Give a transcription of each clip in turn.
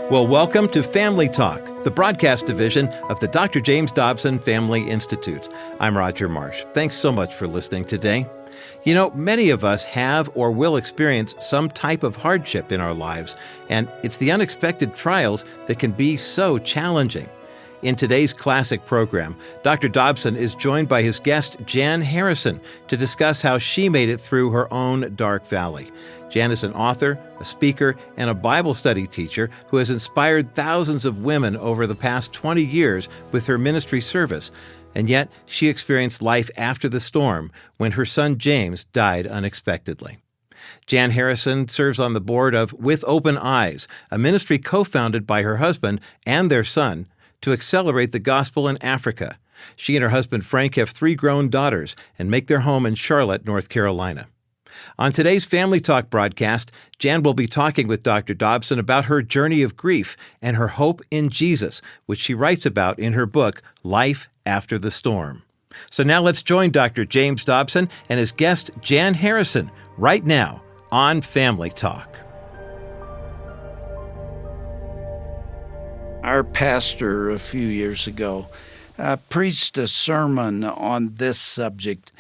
Well, welcome to Family Talk, the broadcast division of the Dr. James Dobson Family Institute. I'm Roger Marsh. Thanks so much for listening today. You know, many of us have or will experience some type of hardship in our lives, and it's the unexpected trials that can be so challenging. In today's classic program, Dr. Dobson is joined by his guest, Jan Harrison, to discuss how she made it through her own dark valley. Jan is an author, a speaker, and a Bible study teacher who has inspired thousands of women over the past 20 years with her ministry service. And yet, she experienced life after the storm when her son James died unexpectedly. Jan Harrison serves on the board of With Open Eyes, a ministry co-founded by her husband and their son to accelerate the gospel in Africa. She and her husband Frank have 3 grown daughters and make their home in Charlotte, North Carolina. On today's Family Talk broadcast, Jan will be talking with Dr. Dobson about her journey of grief and her hope in Jesus, which she writes about in her book, Life After the Storm. So now let's join Dr. James Dobson and his guest, Jan Harrison, right now on Family Talk. Our pastor a few years ago preached a sermon on this subject.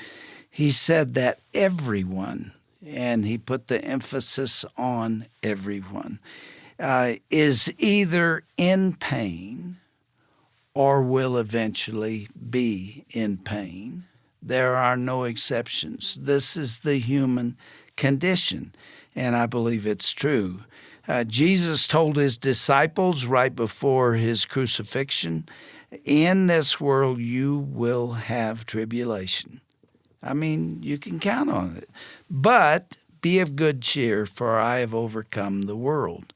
He said that everyone, and he put the emphasis on everyone, is either in pain or will eventually be in pain. There are no exceptions. This is the human condition, and I believe it's true. Jesus told his disciples right before his crucifixion, "In this world you will have tribulation." I mean, you can count on it. But be of good cheer, for I have overcome the world.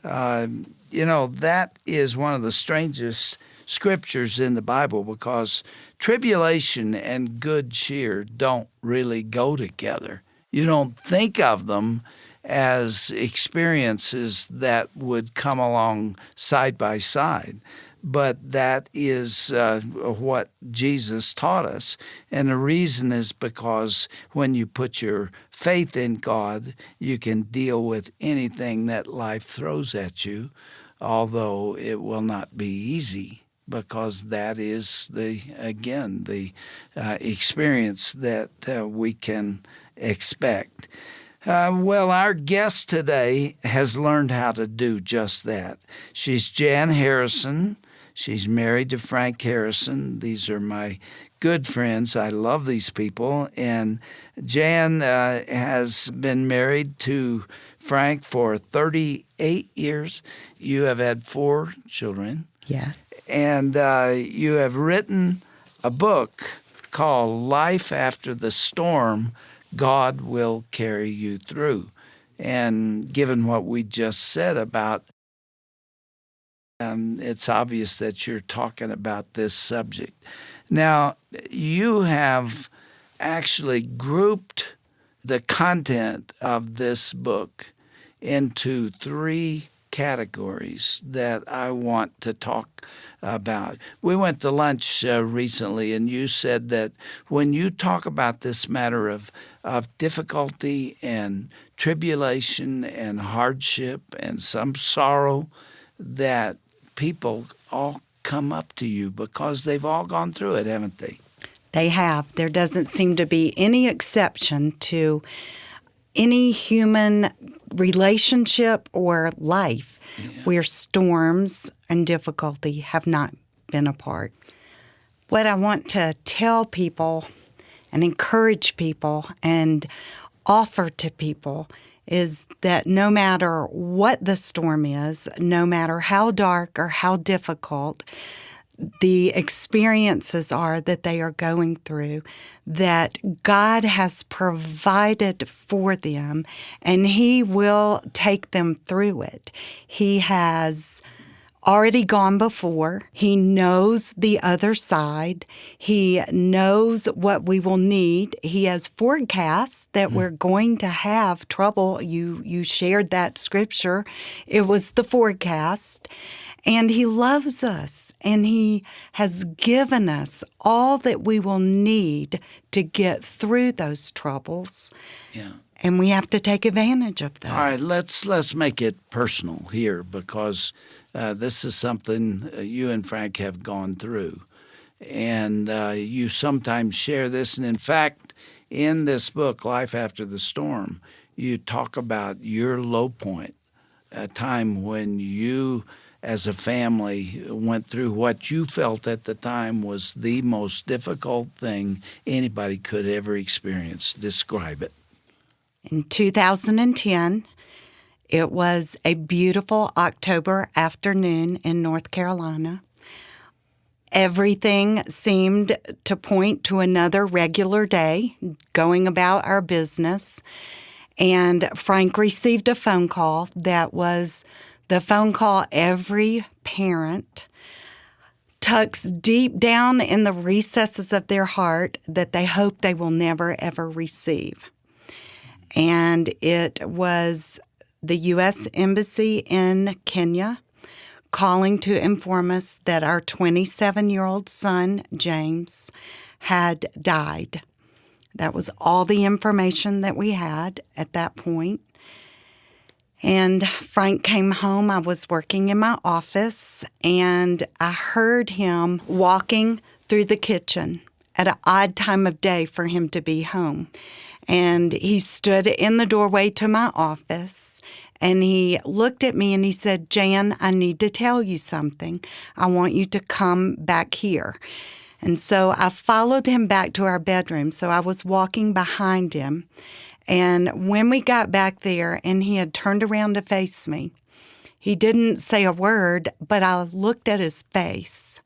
That is one of the strangest scriptures in the Bible, because tribulation and good cheer don't really go together. You don't think of them as experiences that would come along side by side. But that is what Jesus taught us. And the reason is because when you put your faith in God, you can deal with anything that life throws at you, although it will not be easy, because that is the experience that we can expect. Our guest today has learned how to do just that. She's Jan Harrison. She's married to Frank Harrison. These are my good friends. I love these people. And Jan has been married to Frank for 38 years. You have had 4 children. Yes. And you have written a book called Life After the Storm, God Will Carry You Through. And given what we just said about it's obvious that you're talking about this subject. Now, you have actually grouped the content of this book into 3 categories that I want to talk about. We went to lunch recently, and you said that when you talk about this matter of difficulty and tribulation and hardship and some sorrow, that people all come up to you because they've all gone through it, haven't they? They have. There doesn't seem to be any exception to any human relationship or life where storms and difficulty have not been a part. What I want to tell people and encourage people and offer to people is that no matter what the storm is, no matter how dark or how difficult the experiences are that they are going through, that God has provided for them, and He will take them through it. He has already gone before. He knows the other side. He knows what we will need. He has forecasts that we're going to have trouble. You shared that scripture. It was the forecast. And He loves us, and He has given us all that we will need to get through those troubles. Yeah. and we have to take advantage of those. All right, let's make it personal here, because this is something you and Frank have gone through. And you sometimes share this. And in fact, in this book, Life After the Storm, you talk about your low point, a time when you as a family went through what you felt at the time was the most difficult thing anybody could ever experience. Describe it. In 2010, it was a beautiful October afternoon in North Carolina. Everything seemed to point to another regular day, going about our business. And Frank received a phone call that was the phone call every parent tucks deep down in the recesses of their heart that they hope they will never, ever receive. And it was the U.S. Embassy in Kenya calling to inform us that our 27-year-old son, James, had died. That was all the information that we had at that point. And Frank came home. I was working in my office, and I heard him walking through the kitchen at an odd time of day for him to be home. And he stood in the doorway to my office, and he looked at me and he said, "Jan, I need to tell you something. I want you to come back here." And so I followed him back to our bedroom. So I was walking behind him. And when we got back there and he had turned around to face me, he didn't say a word, but I looked at his face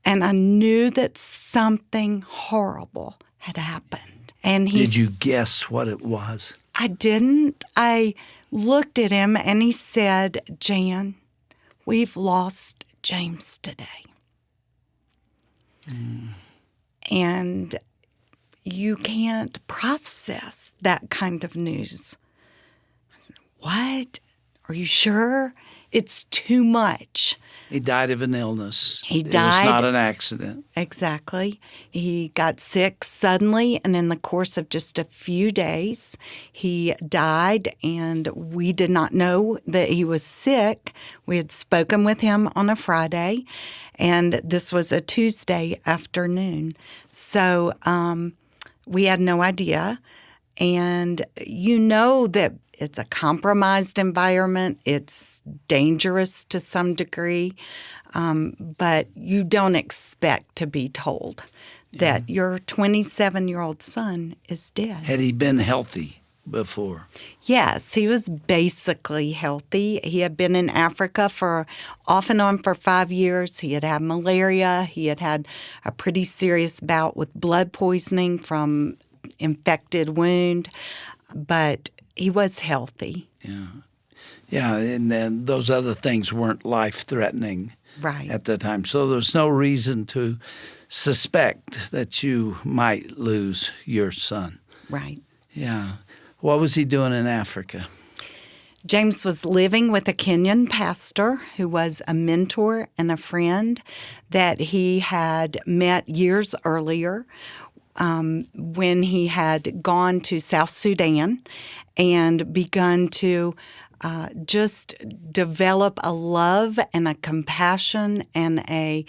and I knew that something horrible had happened. And Did you guess what it was? I didn't. I looked at him and he said, "Jan, we've lost James today." And you can't process that kind of news. I said, "What? Are you sure? It's too much." He died of an illness. He It was died. not an accident. Exactly. He got sick suddenly, and in the course of just a few days, he died, and we did not know that he was sick. We had spoken with him on a Friday, and this was a Tuesday afternoon. So we had no idea. And you know that it's a compromised environment. It's dangerous to some degree, but you don't expect to be told that your 27-year-old son is dead. Had he been healthy before? Yes, he was basically healthy. He had been in Africa for off and on for 5 years. He had had malaria. He had had a pretty serious bout with blood poisoning from infected wound, but he was healthy. Yeah, and then those other things weren't life-threatening Right. at the time. So there's no reason to suspect that you might lose your son. Right. Yeah. What was he doing in Africa? James was living with a Kenyan pastor who was a mentor and a friend that he had met years earlier when he had gone to South Sudan and begun to just develop a love and a compassion and a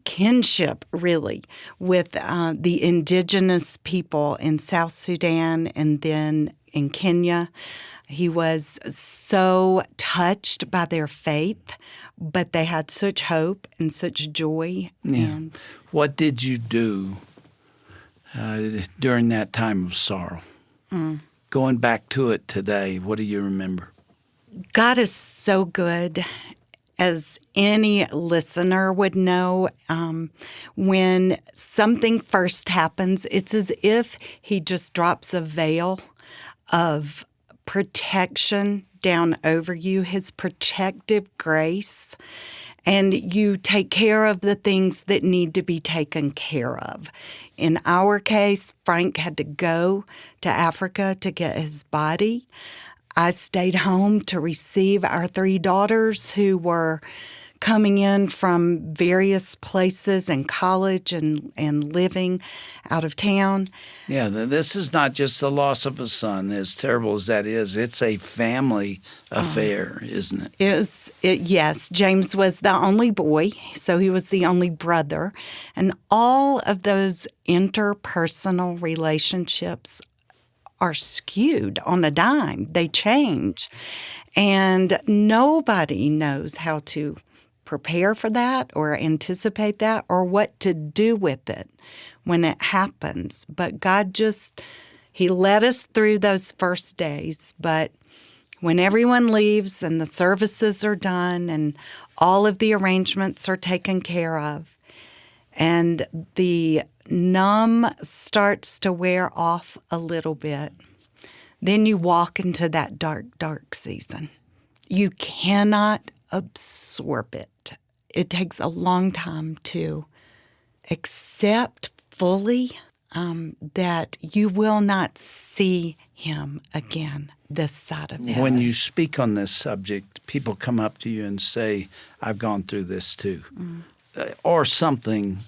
kinship, really, with the indigenous people in South Sudan and then in Kenya. He was so touched by their faith, but they had such hope and such joy. Yeah. And What did you do during that time of sorrow? Going back to it today, what do you remember? God is so good. As any listener would know, when something first happens, it's as if he just drops a veil of protection down over you, his protective grace, and you take care of the things that need to be taken care of. In our case, Frank had to go to Africa to get his body. I stayed home to receive our 3 daughters who were coming in from various places and college and living out of town. Yeah, this is not just the loss of a son, as terrible as that is. It's a family affair, isn't it? Yes, James was the only boy, so he was the only brother. And all of those interpersonal relationships are skewed on a dime. They change. And nobody knows how to prepare for that or anticipate that or what to do with it when it happens. But God He led us through those first days. But when everyone leaves and the services are done and all of the arrangements are taken care of and the numb starts to wear off a little bit, then you walk into that dark, dark season. You cannot absorb it. It takes a long time to accept fully that you will not see him again this side of heaven. When you speak on this subject, people come up to you and say, I've gone through this too. Or something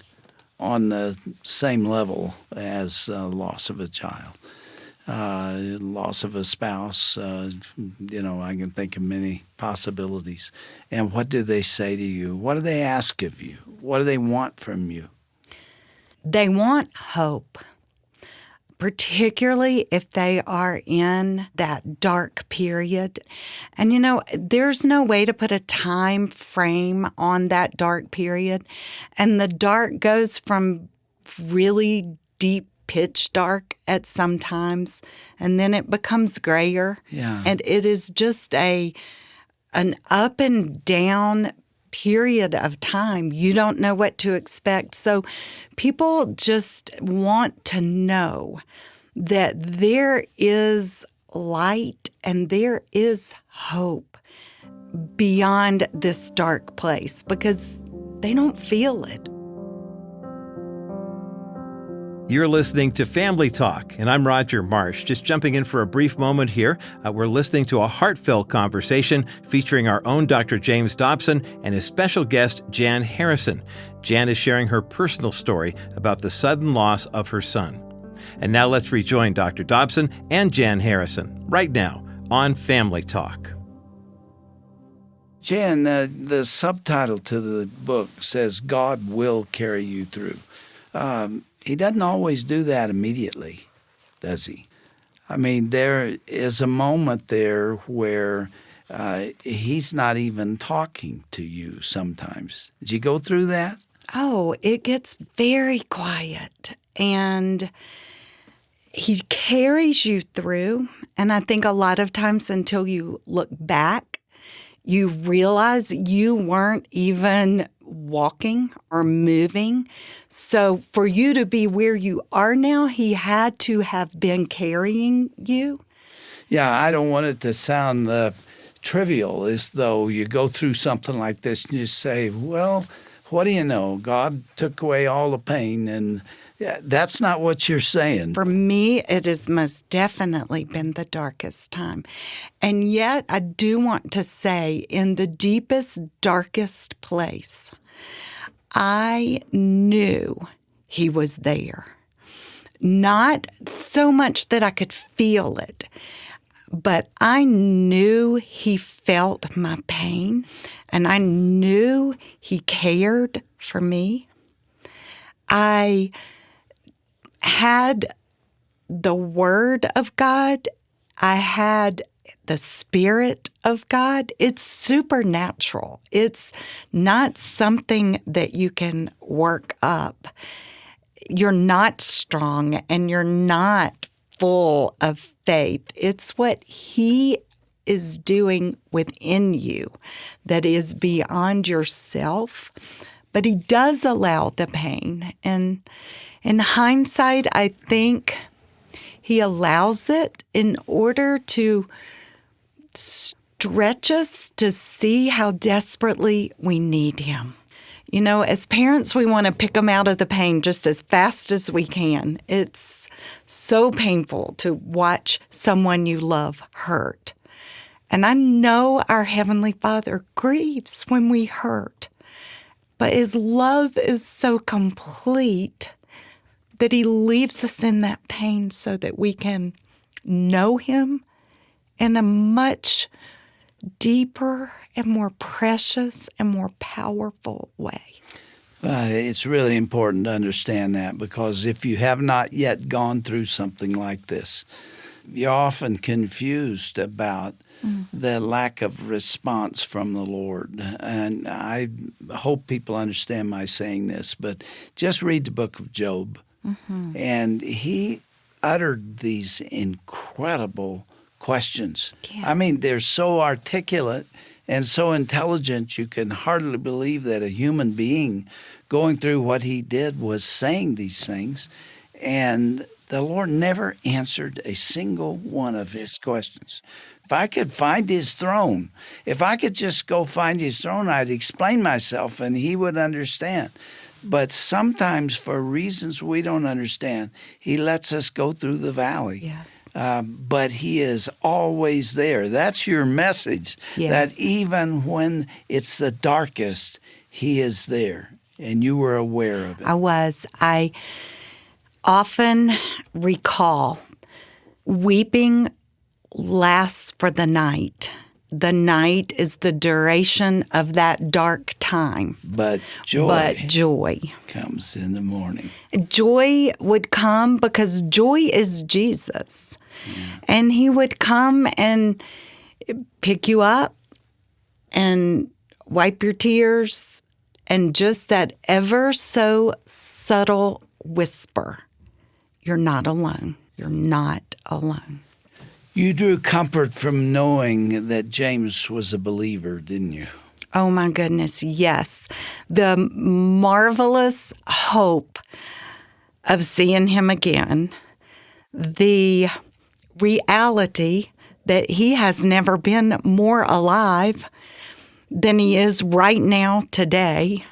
on the same level as loss of a child, loss of a spouse. I can think of many possibilities. And what do they say to you? What do they ask of you? What do they want from you? They want hope, particularly if they are in that dark period. And, there's no way to put a time frame on that dark period. And the dark goes from really deep pitch dark at some times, and then it becomes grayer. Yeah. And it is just an up and down period of time. You don't know what to expect. So people just want to know that there is light and there is hope beyond this dark place because they don't feel it. You're listening to Family Talk, and I'm Roger Marsh. Just jumping in for a brief moment here. We're listening to a heartfelt conversation featuring our own Dr. James Dobson and his special guest, Jan Harrison. Jan is sharing her personal story about the sudden loss of her son. And now let's rejoin Dr. Dobson and Jan Harrison right now on Family Talk. Jan, the subtitle to the book says, God will carry you through. He doesn't always do that immediately, does he? I mean, there is a moment there where he's not even talking to you sometimes. Did you go through that? Oh, it gets very quiet, and he carries you through. And I think a lot of times until you look back, you realize you weren't even walking or moving. So for you to be where you are now, he had to have been carrying you. Yeah, I don't want it to sound trivial, as though you go through something like this and you say, well, what do you know? God took away all the pain, and that's not what you're saying. For me, it has most definitely been the darkest time. And yet, I do want to say, in the deepest, darkest place, I knew he was there. Not so much that I could feel it, but I knew he felt my pain, and I knew he cared for me. I had the Word of God. I had the Spirit of God. It's supernatural. It's not something that you can work up. You're not strong and you're not full of faith. It's what He is doing within you that is beyond yourself. But He does allow the pain. And in hindsight, I think He allows it in order to stretch us to see how desperately we need Him. You know, as parents, we want to pick them out of the pain just as fast as we can. It's so painful to watch someone you love hurt. And I know our Heavenly Father grieves when we hurt, but His love is so complete that He leaves us in that pain so that we can know Him in a much deeper and more precious and more powerful way. It's really important to understand that, because if you have not yet gone through something like this, you're often confused about the lack of response from the Lord. And I hope people understand my saying this, but just read the book of Job. And he uttered these incredible questions. Yeah. I mean, they're so articulate and so intelligent, you can hardly believe that a human being going through what he did was saying these things. And the Lord never answered a single one of his questions. If I could find his throne, if I could just go find his throne, I'd explain myself and he would understand. But sometimes, for reasons we don't understand, he lets us go through the valley. Yes. But he is always there. That's your message, Yes. that even when it's the darkest, he is there, and you were aware of it. I often recall weeping lasts for the night. The night is the duration of that dark time. But joy comes in the morning. Joy would come because joy is Jesus. And He would come and pick you up and wipe your tears, and just that ever so subtle whisper, you're not alone. You're not alone. You drew comfort from knowing that James was a believer, didn't you? Oh, my goodness, yes. The marvelous hope of seeing him again, the reality that he has never been more alive than he is right now today,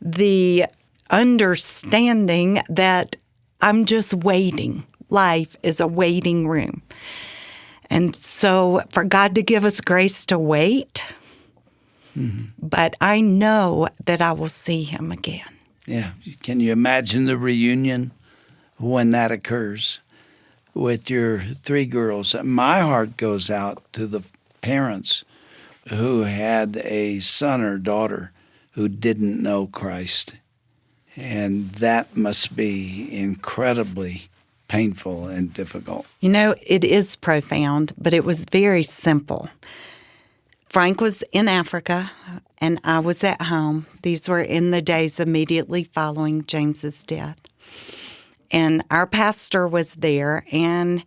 the understanding that I'm just waiting. Life is a waiting room. And so for God to give us grace to wait, but I know that I will see him again. Yeah. Can you imagine the reunion when that occurs with your three girls? My heart goes out to the parents who had a son or daughter who didn't know Christ. And that must be incredibly painful and difficult. You know, it is profound, but it was very simple. Frank was in Africa, and I was at home. These were in the days immediately following James's death. And our pastor was there, and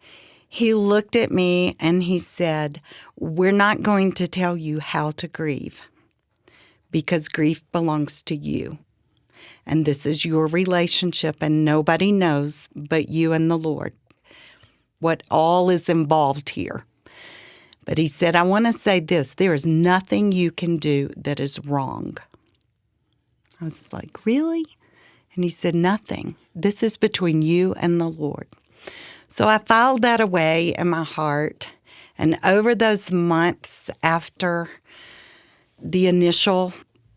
he looked at me and he said, "We're not going to tell you how to grieve, because grief belongs to you. And this is your relationship, and nobody knows but you and the Lord what all is involved here." But he said, "I want to say this, there is nothing you can do that is wrong." I was like, "Really?" And he said, "Nothing. This is between you and the Lord." So I filed that away in my heart. And over those months after the initial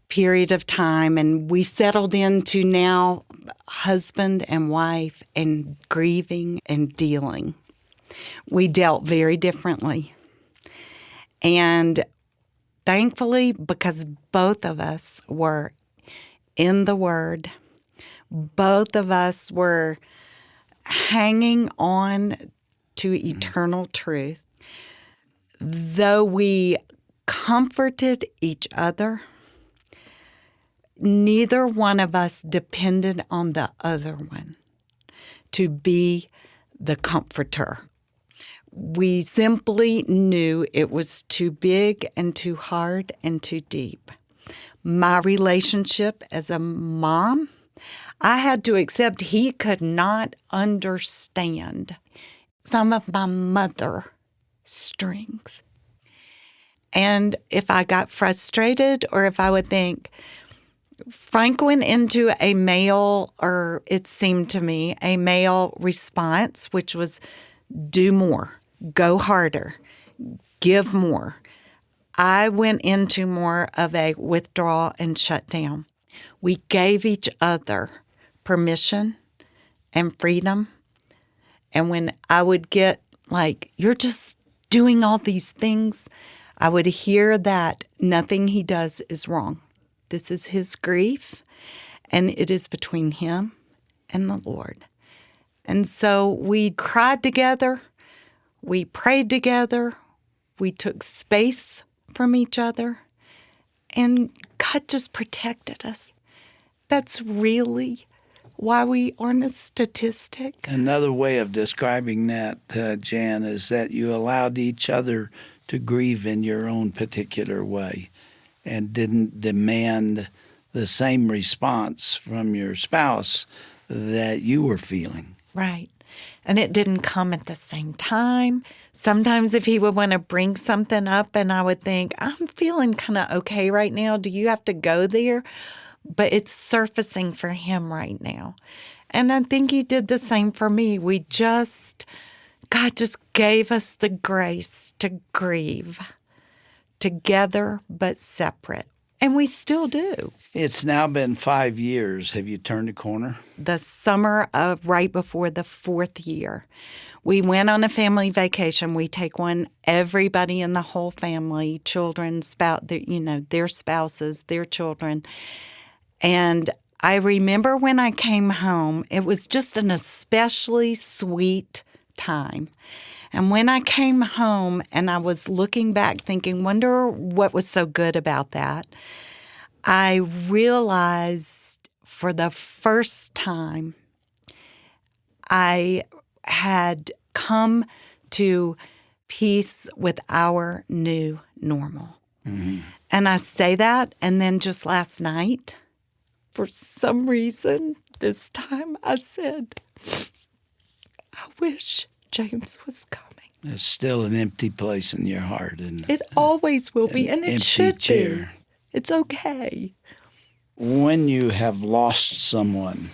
period of time, and we settled into now husband and wife and grieving and dealing, we dealt very differently. And thankfully, because both of us were in the Word, both of us were hanging on to eternal truth, though we comforted each other, neither one of us depended on the other one to be the comforter. We simply knew it was too big and too hard and too deep. My relationship as a mom, I had to accept he could not understand some of my mother strings. And if I got frustrated, or if I would think, Frank went into a male, or it seemed to me, a male response, which was do more, go harder, give more, I went into more of a withdrawal and shut down. We gave each other permission and freedom. And when I would get like, you're just doing all these things, I would hear that nothing he does is wrong. This is his grief, and it is between him and the Lord. And so we cried together, we prayed together, we took space from each other, and God just protected us. That's really why we aren't a statistic. Another way of describing that, Jan, is that you allowed each other to grieve in your own particular way and didn't demand the same response from your spouse that you were feeling. Right. And it didn't come at the same time. Sometimes if he would want to bring something up and I would think, I'm feeling kind of okay right now. Do you have to go there? But it's surfacing for him right now. And I think he did the same for me. God just gave us the grace to grieve together but separate. And we still do. It's now been 5 years. Have you turned a corner? The summer of right before the 4th year, we went on a family vacation. We take one, everybody in the whole family, children, their spouses, their children. And I remember when I came home, it was just an especially sweet time. And when I came home and I was looking back thinking, wonder what was so good about that, I realized for the first time I had come to peace with our new normal. Mm-hmm. And I say that, and then just last night, for some reason, this time I said, I wish James was coming. There's still an empty place in your heart. And it always will be, and it should chair. Be. It's okay. When you have lost someone,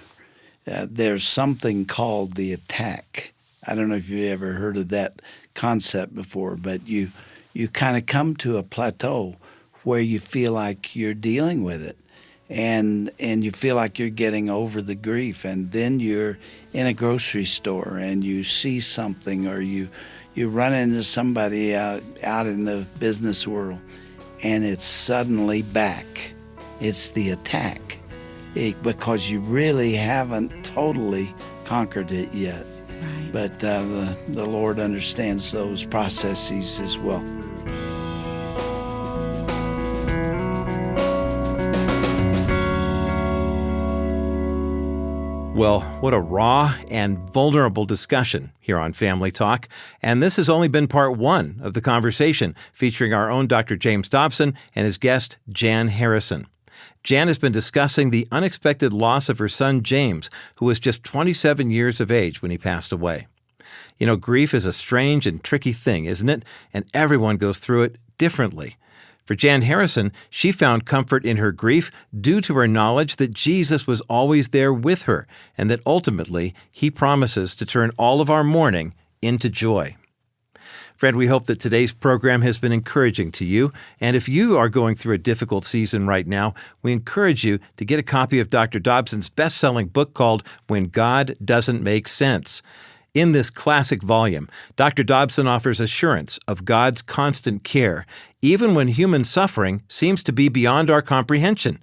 there's something called the attack. I don't know if you've ever heard of that concept before, but you kind of come to a plateau where you feel like you're dealing with it. And you feel like you're getting over the grief, and then you're in a grocery store and you see something, or you run into somebody out in the business world, and it's suddenly back. It's the attack, because you really haven't totally conquered it yet. Right. But the Lord understands those processes as well. Well, what a raw and vulnerable discussion here on Family Talk. And this has only been part one of the conversation featuring our own Dr. James Dobson and his guest, Jan Harrison. Jan has been discussing the unexpected loss of her son, James, who was just 27 years of age when he passed away. You know, grief is a strange and tricky thing, isn't it? And everyone goes through it differently. For Jan Harrison, she found comfort in her grief due to her knowledge that Jesus was always there with her, and that ultimately he promises to turn all of our mourning into joy. Friend, we hope that today's program has been encouraging to you, and if you are going through a difficult season right now, we encourage you to get a copy of Dr. Dobson's best-selling book called When God Doesn't Make Sense. In this classic volume, Dr. Dobson offers assurance of God's constant care, even when human suffering seems to be beyond our comprehension.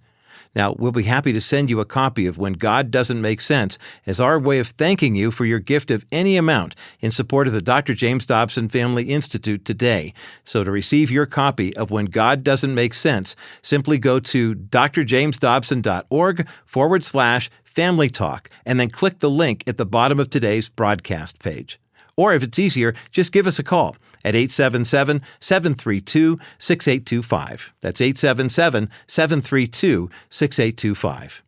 Now, we'll be happy to send you a copy of When God Doesn't Make Sense as our way of thanking you for your gift of any amount in support of the Dr. James Dobson Family Institute today. So to receive your copy of When God Doesn't Make Sense, simply go to drjamesdobson.org/Family Talk, and then click the link at the bottom of today's broadcast page. Or if it's easier, just give us a call at 877-732-6825. That's 877-732-6825.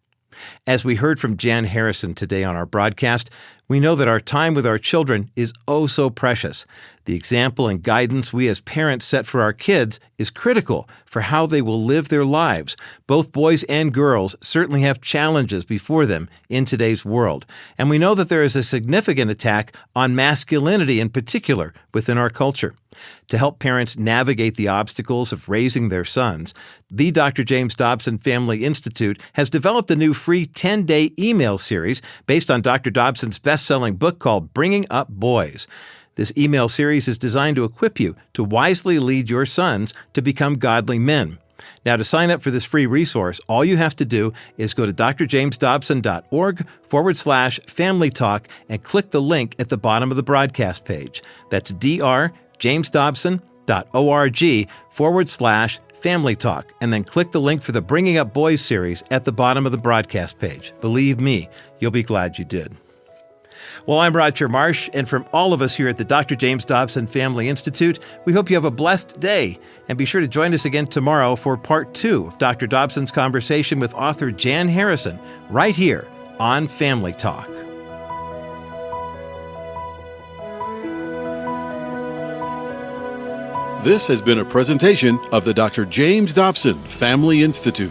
As we heard from Jan Harrison today on our broadcast, we know that our time with our children is oh so precious. The example and guidance we as parents set for our kids is critical for how they will live their lives. Both boys and girls certainly have challenges before them in today's world. And we know that there is a significant attack on masculinity in particular within our culture. To help parents navigate the obstacles of raising their sons, the Dr. James Dobson Family Institute has developed a new free 10-day email series based on Dr. Dobson's best-selling book called Bringing Up Boys. This email series is designed to equip you to wisely lead your sons to become godly men. Now, to sign up for this free resource, all you have to do is go to drjamesdobson.org/family talk and click the link at the bottom of the broadcast page. That's drjamesdobson.org/family talk, and then click the link for the Bringing Up Boys series at the bottom of the broadcast page. Believe me, you'll be glad you did. Well, I'm Roger Marsh, and from all of us here at the Dr. James Dobson Family Institute, we hope you have a blessed day. And be sure to join us again tomorrow for part 2 of Dr. Dobson's conversation with author Jan Harrison, right here on Family Talk. This has been a presentation of the Dr. James Dobson Family Institute.